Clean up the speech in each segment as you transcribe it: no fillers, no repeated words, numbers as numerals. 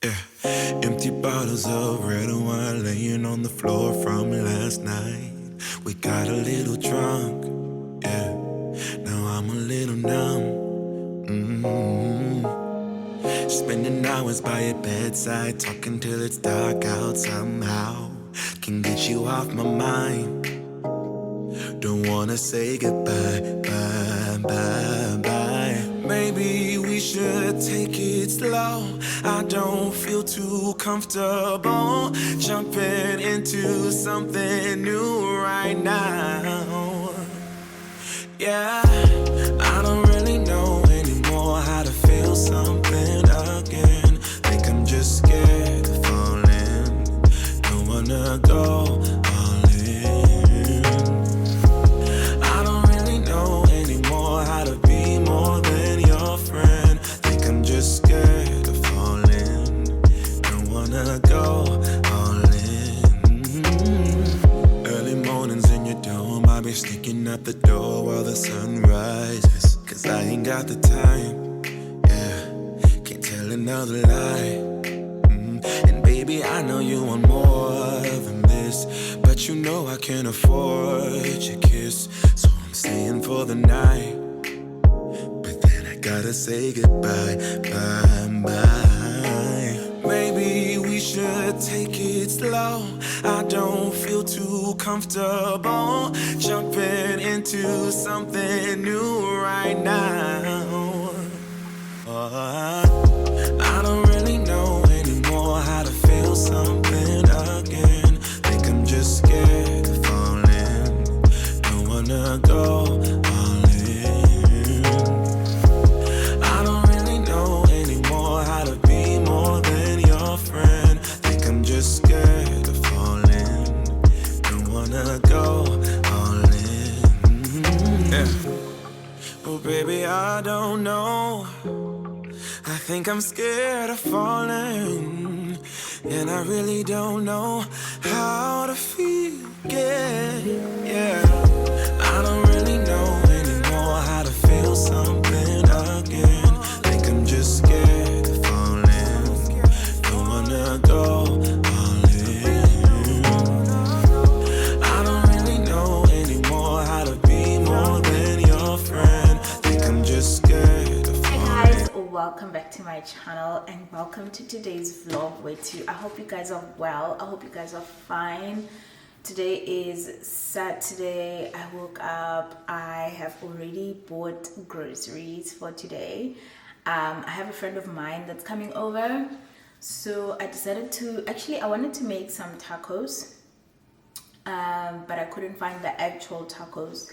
Yeah, empty bottles of red wine laying on the floor from last night. We got a little drunk, yeah. Now I'm a little numb. Spending hours by your bedside, talking till it's dark out somehow. Can get you off my mind. Don't wanna say goodbye, bye, bye, bye. Maybe we should take it slow. I don't feel too comfortable jumping into something new right now. Yeah, I don't really know anymore how to feel something again. Think I'm just scared of falling. Don't wanna go all in. I don't really know anymore how to be more than your friend. Think I'm just scared of falling. Don't wanna go all in. Early mornings in your dome, I be sneaking out the door while the sun rises. Cause I ain't got the time, yeah, can't tell another lie. And baby, I know you want more than this, but you know I can't afford your kiss. So I'm staying for the night, but then I gotta say goodbye, bye, bye. Maybe we should take it slow. I don't feel too comfortable jumping into something new right now. I don't really know anymore how to feel something again. Think I'm just scared of falling. Don't wanna go all in. I don't really know anymore how to be more than your friend. Think I'm just scared of falling. Don't wanna go all in. Yeah. Oh baby, I don't know. I think I'm scared of falling, and I really don't know how to feel again. Yeah, I don't really know anymore how to feel something again. Think I'm just scared of falling. Don't wanna go all in. I don't really know anymore how to be more than your friend. Think I'm just scared of falling. Welcome back to my channel and welcome to today's vlog with you. I hope you guys are well. I hope you guys are fine. Today is Saturday. I woke up. I have already bought groceries for today. I have a friend of mine that's coming over, so I decided to I wanted to make some tacos, but I couldn't find the actual tacos,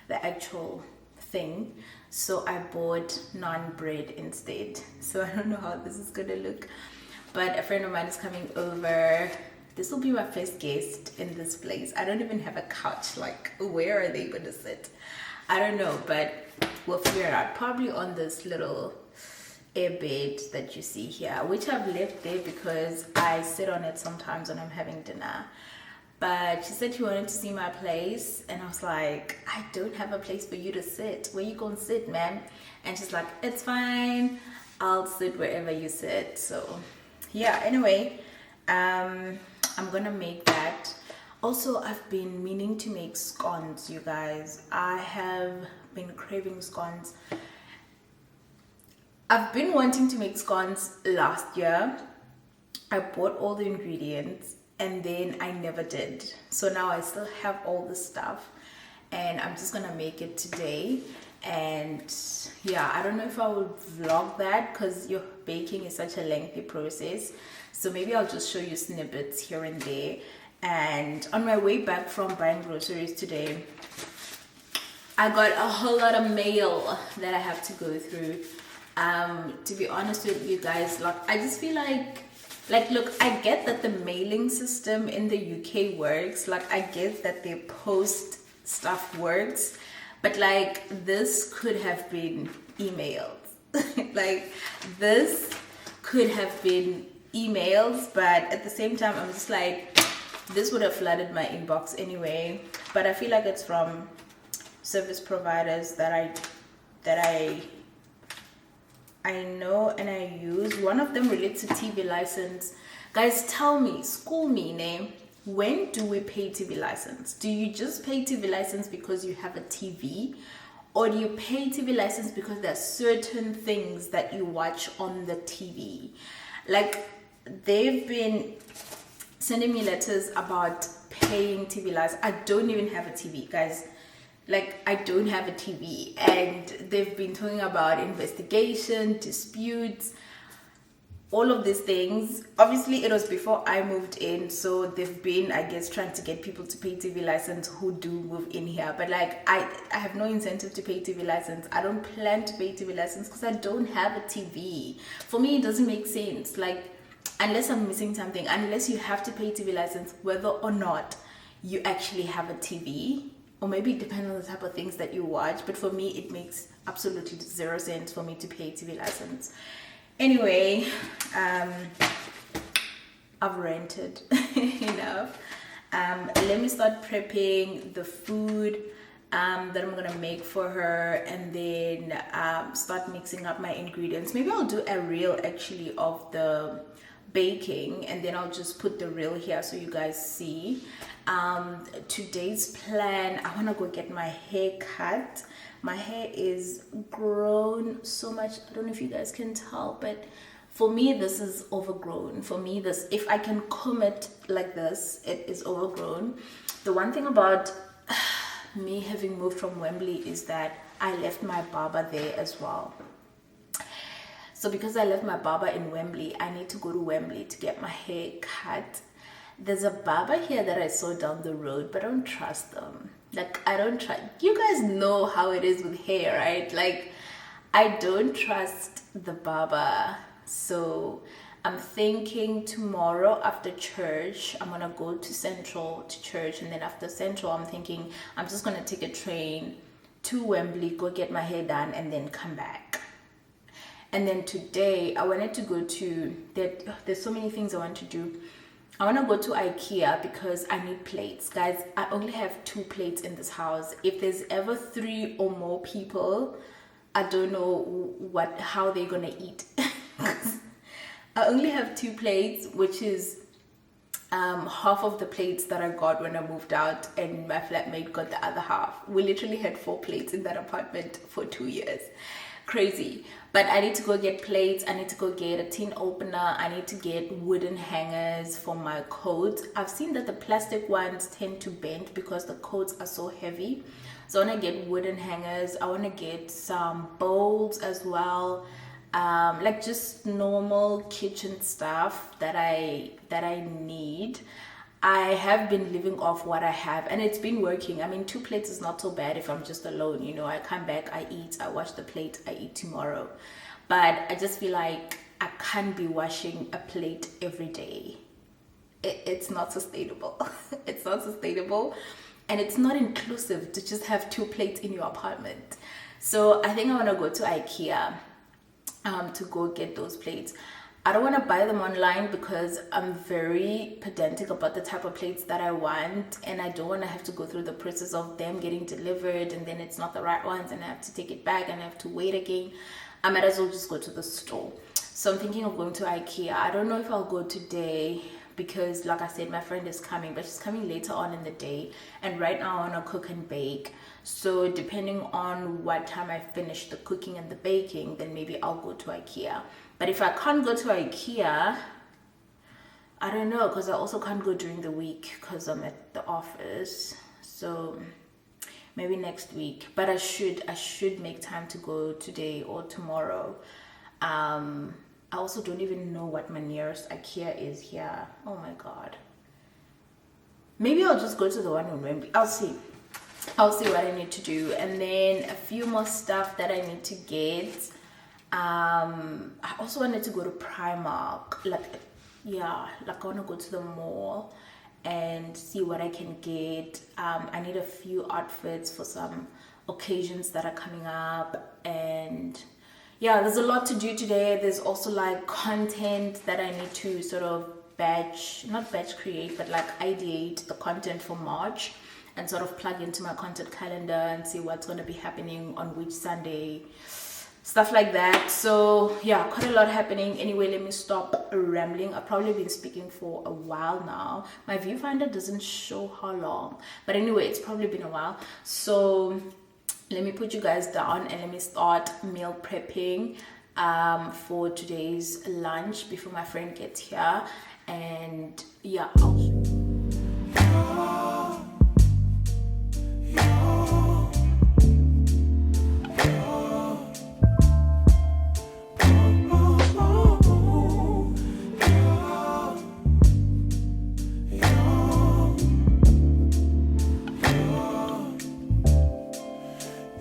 the actual thing, so I bought naan bread instead. So I don't know how this is gonna look, but a friend of mine is coming over. This will be my first guest in this place. I don't even have a couch. Like, where are they gonna sit? I don't know, but we'll figure it out. Probably on this little air bed that you see here, which I've left there because I sit on it sometimes when I'm having dinner. But she said she wanted to see my place, and I was like, I don't have a place for you to sit. Where you gonna sit, ma'am? And she's like, it's fine, I'll sit wherever you sit. So yeah, anyway, I'm gonna make that. Also, I've been meaning to make scones, you guys. I have been craving scones. I've been wanting to make scones last year. I bought all the ingredients and then I never did. So now I still have all the stuff and I'm just gonna make it today. And yeah, I don't know if I will vlog that because your baking is such a lengthy process. So maybe I'll just show you snippets here and there. And on my way back from buying groceries today, I got a whole lot of mail that I have to go through. To be honest with you guys, like, I just feel like look, I get that the mailing system in the UK works. Like, I get that their post stuff works, but like, this could have been emails. Like, this could have been emails, but at the same time, I'm just like, this would have flooded my inbox anyway. But I feel like it's from service providers that I I know and I use. One of them relates to TV license. Guys, tell me, school me, name. When do we pay TV license? Do you just pay TV license because you have a TV? Or do you pay TV license because there are certain things that you watch on the TV? Like, they've been sending me letters about paying TV license. I don't even have a TV, guys. Like, I don't have a TV. And they've been talking about investigation, disputes, all of these things. Obviously it was before I moved in, so they've been, I guess, trying to get people to pay TV license who do move in here. But like, I have no incentive to pay TV license. I don't plan to pay TV license because I don't have a TV. For me, it doesn't make sense. Like, unless I'm missing something, unless you have to pay TV license whether or not you actually have a TV, or maybe it depends on the type of things that you watch. But for me, it makes absolutely zero sense for me to pay TV license. Anyway, I've ranted enough. Let me start prepping the food that I'm gonna make for her, and then start mixing up my ingredients. Maybe I'll do a reel actually of the baking, and then I'll just put the reel here so you guys see. Today's plan, I want to go get my hair cut. My hair is grown so much. I don't know if you guys can tell, but for me this is overgrown. For me, this, if I can comb it like this, it is overgrown. The one thing about me having moved from Wembley is that I left my barber there as well. So because I left my barber in Wembley, I need to go to Wembley to get my hair cut. There's a barber here that I saw down the road, but I don't trust them. Like, I don't trust. You guys know how it is with hair, right? Like, I don't trust the barber. So I'm thinking tomorrow after church, I'm gonna go to Central to church, and then after Central, I'm thinking I'm just gonna take a train to Wembley, go get my hair done, and then come back. And then today I wanted to go to, there's so many things I want to do. I want to go to Ikea because I need plates. Guys, I only have 2 plates in this house. If there's ever 3 or more people, I don't know how they're gonna eat. I only have 2 plates, which is half of the plates that I got when I moved out, and my flatmate got the other half. We literally had 4 plates in that apartment for 2 years. Crazy. But I need to go get plates, I need to go get a tin opener, I need to get wooden hangers for my coats. I've seen that the plastic ones tend to bend because the coats are so heavy. So I want to get wooden hangers. I want to get some bowls as well, like just normal kitchen stuff that I need. I have been living off what I have, and it's been working. I mean, 2 plates is not so bad if I'm just alone, you know. I come back, I eat, I wash the plate, I eat tomorrow. But I just feel like I can't be washing a plate every day. It's not sustainable. It's not sustainable, and it's not inclusive to just have 2 plates in your apartment. So I think I want to go to Ikea to go get those plates. I don't want to buy them online because I'm very pedantic about the type of plates that I want, and I don't want to have to go through the process of them getting delivered and then it's not the right ones and I have to take it back and I have to wait again. I might as well just go to the store. So I'm thinking of going to Ikea. I don't know if I'll go today because, like I said, my friend is coming, but she's coming later on in the day, and right now I want to cook and bake. So depending on what time I finish the cooking and the baking, then maybe I'll go to Ikea. But if I can't go to Ikea, I don't know, because I also can't go during the week because I'm at the office. So maybe next week. But I should make time to go today or tomorrow. I also don't even know what my nearest Ikea is here. Oh my god. Maybe I'll just go to the one in Wembley. I'll see what I need to do. And then a few more stuff that I need to get. I also wanted to go to Primark. I want to go to the mall and see what I can get. I need a few outfits for some occasions that are coming up, and yeah, there's a lot to do today. There's also like content that I need to sort of not batch create, but like ideate the content for March and sort of plug into my content calendar and see what's going to be happening on which Sunday. stuff like that. So yeah, quite a lot happening. Anyway, let me stop rambling. I've probably been speaking for a while now. My viewfinder doesn't show how long, but anyway, it's probably been a while. So let me put you guys down and let me start meal prepping for today's lunch before my friend gets here. And yeah,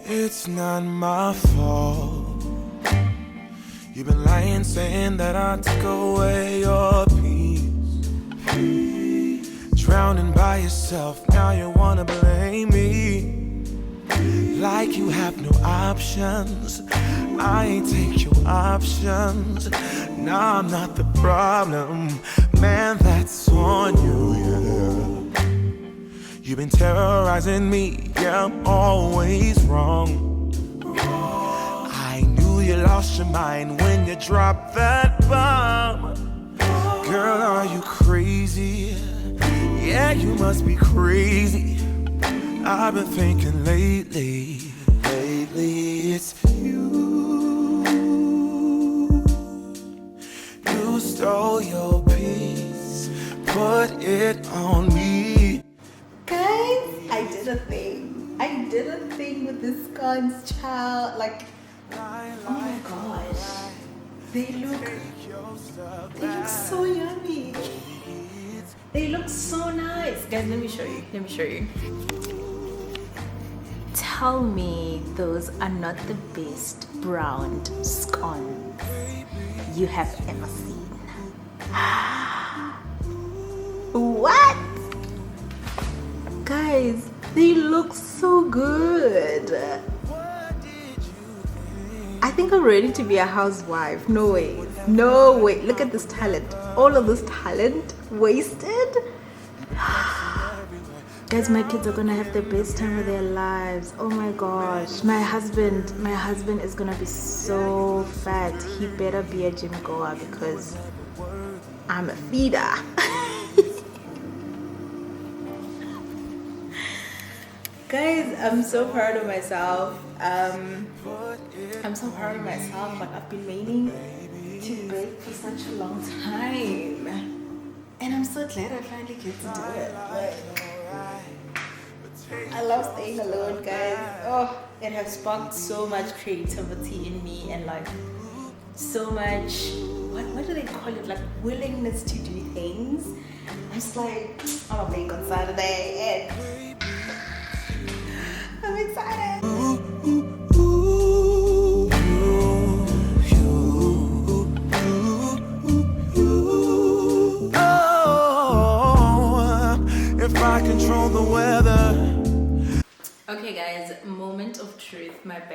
it's not my fault. You've been lying, saying that I took away your peace. Drowning by yourself, now you wanna blame me. Like you have no options. I ain't take your options. Now I'm not the problem. Man, that's on you, yeah. You've been terrorizing me, yeah, I'm always wrong. I knew you lost your mind when you dropped that bomb. Girl, are you crazy? Yeah, you must be crazy. I've been thinking lately it's you. You stole your peace, put it on me. guys, I did a thing with the scones, child. Like, oh my gosh, they look so yummy. They look so nice, guys. Let me show you. Tell me those are not the best browned scones you have ever seen. What? Guys, they look so good. I think I'm ready to be a housewife. No way. Look at this talent. All of this talent wasted. Guys, my kids are gonna have the best time of their lives. Oh my gosh. My husband is gonna be so fat. He better be a gym goer because I'm a feeder. Guys, I'm so proud of myself. But I've been meaning to bake for such a long time, and I'm so glad I finally get to do it. I love staying alone, guys. Oh, it has sparked so much creativity in me, and like so much, what do they call it, like willingness to do things. I'm just like, I'm gonna bake on Saturday, and I'm excited. If I control the weather. Okay guys, moment of truth. My